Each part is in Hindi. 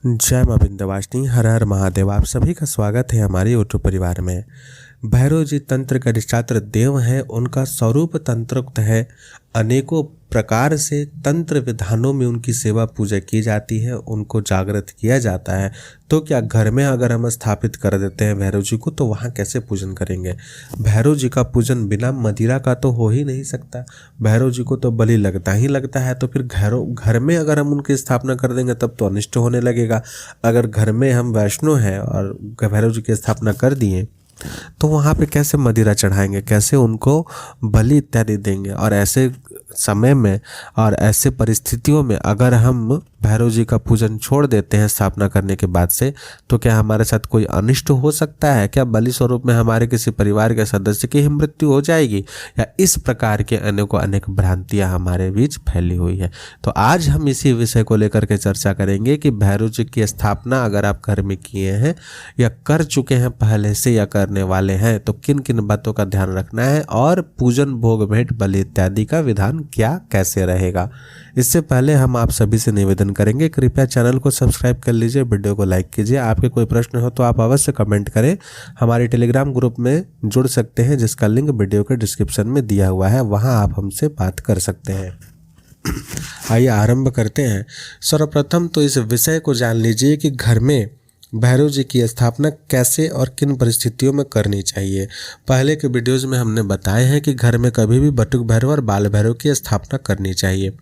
जय मां विंध्यवासिनी, हर हर महादेव। आप सभी का स्वागत है हमारे यूट्यूब परिवार में। भैरव जी तंत्र के अधिष्ठात्र देव हैं, उनका स्वरूप तंत्रोक्त है। अनेकों प्रकार से तंत्र विधानों में उनकी सेवा पूजा की जाती है, उनको जागृत किया जाता है। तो क्या घर में अगर हम स्थापित कर देते हैं भैरव जी को, तो वहाँ कैसे पूजन करेंगे? भैरव जी का पूजन बिना मदिरा का तो हो ही नहीं सकता। भैरव जी को तो बलि लगता ही लगता है। तो फिर घर में अगर हम उनकी स्थापना कर देंगे तब तो अनिष्ट होने लगेगा। अगर घर में हम वैष्णव हैं और भैरव जी की स्थापना कर दिए तो वहाँ पे कैसे मदिरा चढ़ाएंगे, कैसे उनको बलि इत्यादि देंगे? और ऐसे समय में और ऐसे परिस्थितियों में अगर हम भैरव जी का पूजन छोड़ देते हैं स्थापना करने के बाद से, तो क्या हमारे साथ कोई अनिष्ट हो सकता है? क्या बलि स्वरूप में हमारे किसी परिवार के सदस्य की ही मृत्यु हो जाएगी? या इस प्रकार के अनेक भ्रांतियां हमारे बीच फैली हुई है। तो आज हम इसी विषय को लेकर के चर्चा करेंगे कि भैरव जी की स्थापना अगर आप घर में किए हैं या कर चुके हैं पहले से या करने वाले हैं, तो किन किन बातों का ध्यान रखना है और पूजन भोग भेंट बलि इत्यादि का विधान क्या कैसे रहेगा। इससे पहले हम आप सभी से निवेदन करेंगे, कृपया चैनल को सब्सक्राइब कर लीजिए, वीडियो को लाइक कीजिए। आपके कोई प्रश्न हो तो आप अवश्य कमेंट करें। हमारे टेलीग्राम ग्रुप में जुड़ सकते हैं, जिसका लिंक वीडियो के डिस्क्रिप्शन में दिया हुआ है, वहां आप हमसे बात कर सकते हैं। आइए आरंभ करते हैं। सर्वप्रथम तो इस विषय को जान लीजिए कि घर में भैरव जी की स्थापना कैसे और किन परिस्थितियों में करनी चाहिए। पहले के वीडियोज़ में हमने बताए हैं कि घर में कभी भी बटुक भैरव और बाल भैरव की स्थापना करनी चाहिए।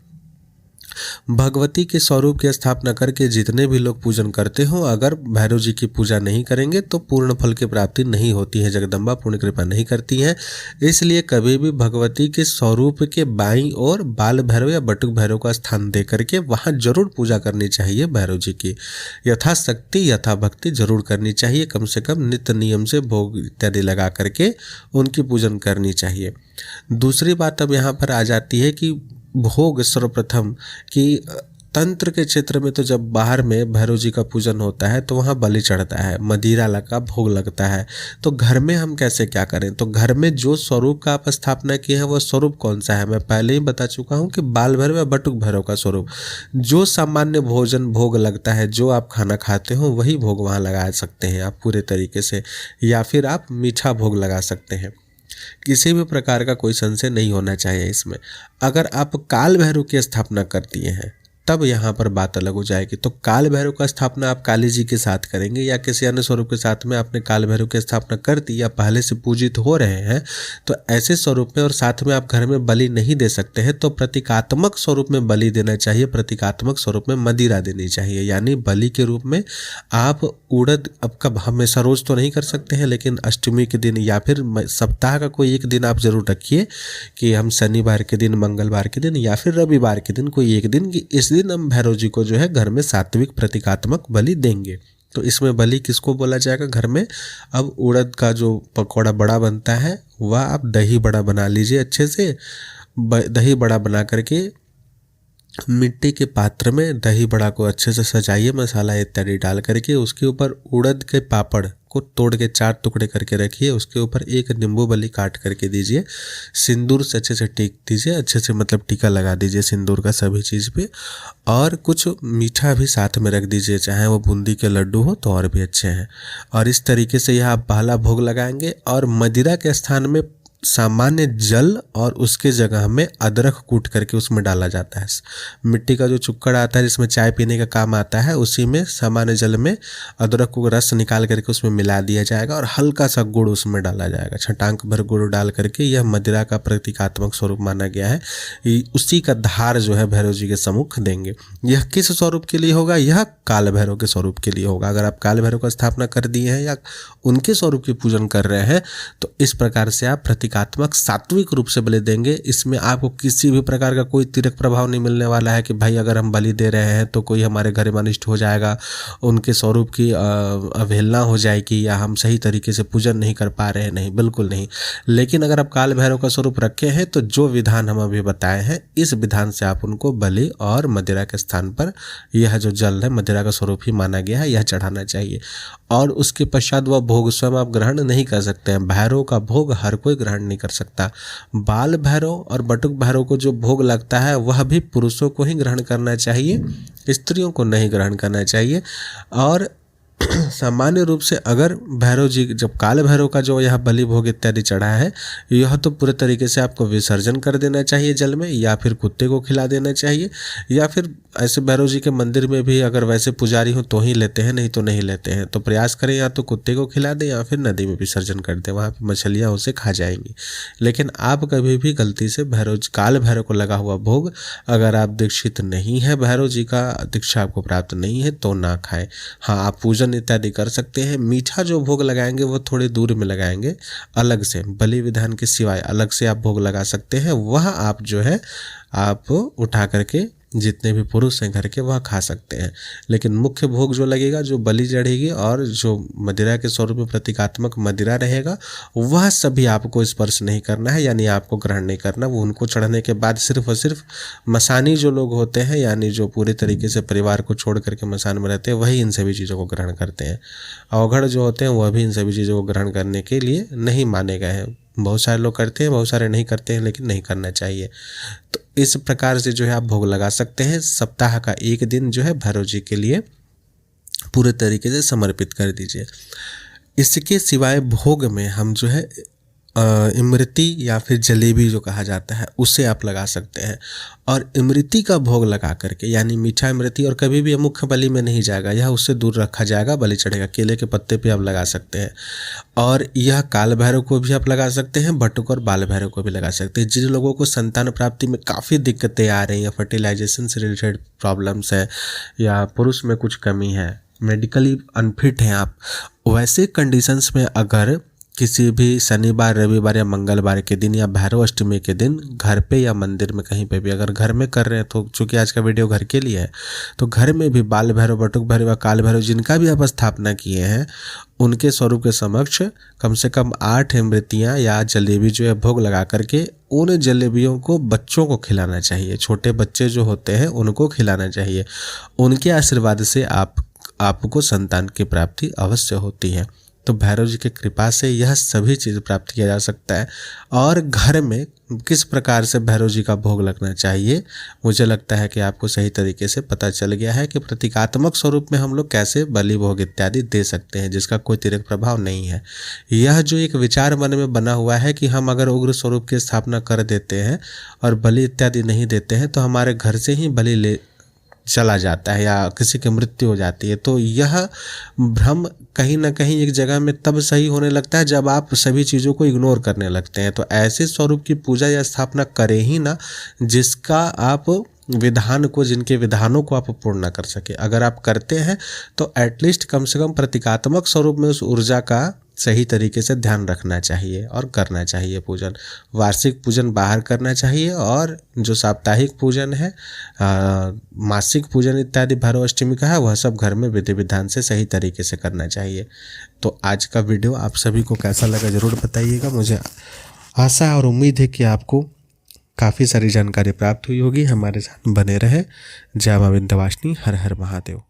भगवती के स्वरूप की स्थापना करके जितने भी लोग पूजन करते हो, अगर भैरव जी की पूजा नहीं करेंगे तो पूर्ण फल की प्राप्ति नहीं होती है। जगदम्बा पूर्ण कृपा नहीं करती हैं। इसलिए कभी भी भगवती के स्वरूप के बाईं ओर बाल भैरव या बटुक भैरव का स्थान दे करके वहाँ जरूर पूजा करनी चाहिए। भैरव जी की यथाशक्ति यथा भक्ति जरूर करनी चाहिए। कम से कम नित्य नियम से भोग इत्यादि लगा करके उनकी पूजन करनी चाहिए। दूसरी बात अब यहाँ पर आ जाती है कि भोग सर्वप्रथम कि तंत्र के क्षेत्र में तो जब बाहर में भैरव जी का पूजन होता है तो वहाँ बलि चढ़ता है, मदिरा लगा भोग लगता है। तो घर में हम कैसे क्या करें? तो घर में जो स्वरूप का आप स्थापना किए हैं वो स्वरूप कौन सा है? मैं पहले ही बता चुका हूँ कि बाल भैरव या बटुक भैरव का स्वरूप। जो सामान्य भोजन भोग लगता है, जो आप खाना खाते हो वही भोग वहाँ लगा सकते हैं आप पूरे तरीके से, या फिर आप मीठा भोग लगा सकते हैं। किसी भी प्रकार का कोई संशय नहीं होना चाहिए इसमें। अगर आप काल भैरव की स्थापना कर दिए हैं तब यहाँ पर बात अलग हो जाएगी। तो काल भैरव का स्थापना आप काली जी के साथ करेंगे या किसी अन्य स्वरूप के साथ में आपने काल भैरव की स्थापना कर दी या पहले से पूजित हो रहे हैं, तो ऐसे स्वरूप में और साथ में आप घर में बलि नहीं दे सकते हैं, तो प्रतीकात्मक स्वरूप में बलि देना चाहिए। प्रतीकात्मक स्वरूप में मदिरा देनी चाहिए। यानी बलि के रूप में आप उड़द, अब कब हमेशा रोज तो नहीं कर सकते हैं, लेकिन अष्टमी के दिन या फिर सप्ताह का कोई एक दिन आप जरूर रखिए कि हम शनिवार के दिन, मंगलवार के दिन या फिर रविवार के दिन कोई एक दिन, कि इस दिन हम भैरव जी को जो है घर में सात्विक प्रतीकात्मक बलि देंगे। तो इसमें बलि किसको बोला जाएगा घर में? अब उड़द का जो पकौड़ा बड़ा बनता है वह आप दही बड़ा बना लीजिए। अच्छे से दही बड़ा बना करके मिट्टी के पात्र में दही बड़ा को अच्छे से सजाइए, मसाला इत्यादि डाल करके। उसके ऊपर उड़द के पापड़ को तोड़ के 4 टुकड़े करके रखिए। उसके ऊपर एक नींबू बलि काट करके दीजिए। सिंदूर से अच्छे से टीक दीजिए, अच्छे से मतलब टीका लगा दीजिए सिंदूर का सभी चीज़ पे। और कुछ मीठा भी साथ में रख दीजिए, चाहे वो बूंदी के लड्डू हो तो और भी अच्छे हैं। और इस तरीके से यह आप पहला भोग लगाएंगे। और मदिरा के स्थान में सामान्य जल और उसके जगह में अदरक कूट करके उसमें डाला जाता है। मिट्टी का जो चुक्कड़ आता है जिसमें चाय पीने का काम आता है, उसी में सामान्य जल में अदरक को रस निकाल करके उसमें मिला दिया जाएगा और हल्का सा गुड़ उसमें डाला जाएगा। छटांक भर गुड़ डाल करके यह मदिरा का प्रतीकात्मक स्वरूप माना गया है। उसी का धार जो है भैरव जी के सम्मुख देंगे। यह किस स्वरूप के लिए होगा? यह काल भैरव के स्वरूप के लिए होगा। अगर आप काल भैरव का स्थापना कर दिए हैं या उनके स्वरूप की पूजन कर रहे हैं तो इस प्रकार से आप प्रतीकात्मक सात्विक रूप से बलि देंगे। इसमें आपको किसी भी प्रकार का कोई तिरक प्रभाव नहीं मिलने वाला है कि भाई अगर हम बलि दे रहे हैं तो कोई हमारे घर में अनिष्ट हो जाएगा, उनके स्वरूप की अवहेलना हो जाएगी या हम सही तरीके से पूजन नहीं कर पा रहे हैं। नहीं, बिल्कुल नहीं। लेकिन अगर आप काल भैरव का स्वरूप रखे हैं तो जो विधान हम अभी बताए हैं, इस विधान से आप उनको बलि और मदिरा के स्थान पर यह जो जल है मदिरा का स्वरूप ही माना गया है, यह चढ़ाना चाहिए। और उसके पश्चात वह भोग स्वयं आप ग्रहण नहीं कर सकते हैं। भैरव का भोग हर कोई ग्रहण ग्रहण नहीं कर सकता। बाल भैरव और बटुक भैरव को जो भोग लगता है वह भी पुरुषों को ही ग्रहण करना चाहिए, स्त्रियों को नहीं ग्रहण करना चाहिए। और सामान्य रूप से अगर भैरव जी जब काल भैरव का जो यह बलि भोग इत्यादि चढ़ा है, यह तो पूरे तरीके से आपको विसर्जन कर देना चाहिए जल में, या फिर कुत्ते को खिला देना चाहिए, या फिर ऐसे भैरव जी के मंदिर में भी अगर वैसे पुजारी हो तो ही लेते हैं, नहीं तो नहीं लेते हैं। तो प्रयास करें या तो कुत्ते को खिला दें या फिर नदी में विसर्जन कर दें, वहाँ पर मछलियाँ उसे खा जाएंगी। लेकिन आप कभी भी गलती से काल भैरव को लगा हुआ भोग, अगर आप दीक्षित नहीं है, भैरव जी का दीक्षा आपको प्राप्त नहीं है, तो ना खाएं। हाँ, आप पूजन इत्यादि कर सकते हैं। मीठा जो भोग लगाएंगे वो थोड़ी दूर में लगाएंगे, अलग से बलि विधान के सिवाय अलग से आप भोग लगा सकते हैं। वह आप जो है आप उठा करके जितने भी पुरुष हैं घर के वह खा सकते हैं। लेकिन मुख्य भोग जो लगेगा, जो बलि चढ़ेगी और जो मदिरा के स्वरूप में प्रतीकात्मक मदिरा रहेगा, वह सभी आपको स्पर्श नहीं करना है, यानी आपको ग्रहण नहीं करना। वो उनको चढ़ने के बाद सिर्फ और सिर्फ मसानी जो लोग होते हैं, यानी जो पूरे तरीके से परिवार को छोड़ करके मसान में रहते हैं, वही इन सभी चीज़ों को ग्रहण करते हैं। अवघड़ जो होते हैं वह भी इन सभी चीज़ों को ग्रहण करने के लिए नहीं माने गए हैं। बहुत सारे लोग करते हैं, बहुत सारे नहीं करते हैं, लेकिन नहीं करना चाहिए। तो इस प्रकार से जो है आप भोग लगा सकते हैं। सप्ताह का एक दिन जो है भैरव जी के लिए पूरे तरीके से समर्पित कर दीजिए। इसके सिवाय भोग में हम जो है इमरती या फिर जलेबी जो कहा जाता है उसे आप लगा सकते हैं। और इमरती का भोग लगा करके, यानी मीठा इमरती, और कभी भी मुख्य बलि में नहीं जाएगा, यह उससे दूर रखा जाएगा, बलि चढ़ेगा। केले के पत्ते पे आप लगा सकते हैं। और यह काल भैरव को भी आप लगा सकते हैं, बटुक और बाल भैरव को भी लगा सकते हैं। जिन लोगों को संतान प्राप्ति में काफ़ी दिक्कतें आ रही हैं, फर्टिलाइजेशन से रिलेटेड प्रॉब्लम्स है, या पुरुष में कुछ कमी है, मेडिकली अनफिट हैं आप, वैसे कंडीशंस में अगर किसी भी शनिवार, रविवार या मंगलवार के दिन या भैरव अष्टमी के दिन घर पे या मंदिर में कहीं पे भी, अगर घर में कर रहे हैं तो चूंकि आज का वीडियो घर के लिए है, तो घर में भी बाल भैरव, बटुक भैरव या काल भैरव जिनका भी आप स्थापना किए हैं, उनके स्वरूप के समक्ष कम से कम 8 इमरतियाँ या जलेबी जो है भोग लगा करके उन जलेबियों को बच्चों को खिलाना चाहिए। छोटे बच्चे जो होते हैं उनको खिलाना चाहिए। उनके आशीर्वाद से आपको संतान की प्राप्ति अवश्य होती है। तो भैरव जी की कृपा से यह सभी चीज़ प्राप्त किया जा सकता है। और घर में किस प्रकार से भैरव जी का भोग लगना चाहिए, मुझे लगता है कि आपको सही तरीके से पता चल गया है कि प्रतीकात्मक स्वरूप में हम लोग कैसे बलि भोग इत्यादि दे सकते हैं, जिसका कोई तिरक प्रभाव नहीं है। यह जो एक विचार मन में बना हुआ है कि हम अगर उग्र स्वरूप की स्थापना कर देते हैं और बलि इत्यादि नहीं देते हैं तो हमारे घर से ही बलि चला जाता है या किसी की मृत्यु हो जाती है, तो यह भ्रम कहीं ना कहीं एक जगह में तब सही होने लगता है जब आप सभी चीज़ों को इग्नोर करने लगते हैं। तो ऐसे स्वरूप की पूजा या स्थापना करें ही ना जिसका आप जिनके विधानों को आप पूर्ण ना कर सके। अगर आप करते हैं तो एटलीस्ट कम से कम प्रतीकात्मक स्वरूप में उस ऊर्जा का सही तरीके से ध्यान रखना चाहिए और करना चाहिए पूजन। वार्षिक पूजन बाहर करना चाहिए, और जो साप्ताहिक पूजन है, मासिक पूजन इत्यादि भैरव अष्टमी का है, वह सब घर में विधि विधान से सही तरीके से करना चाहिए। तो आज का वीडियो आप सभी को कैसा लगा ज़रूर बताइएगा। मुझे आशा और उम्मीद है कि आपको काफ़ी सारी जानकारी प्राप्त हुई होगी। हमारे साथ बने रहे। जय मां विंध्यवासिनी। हर हर महादेव।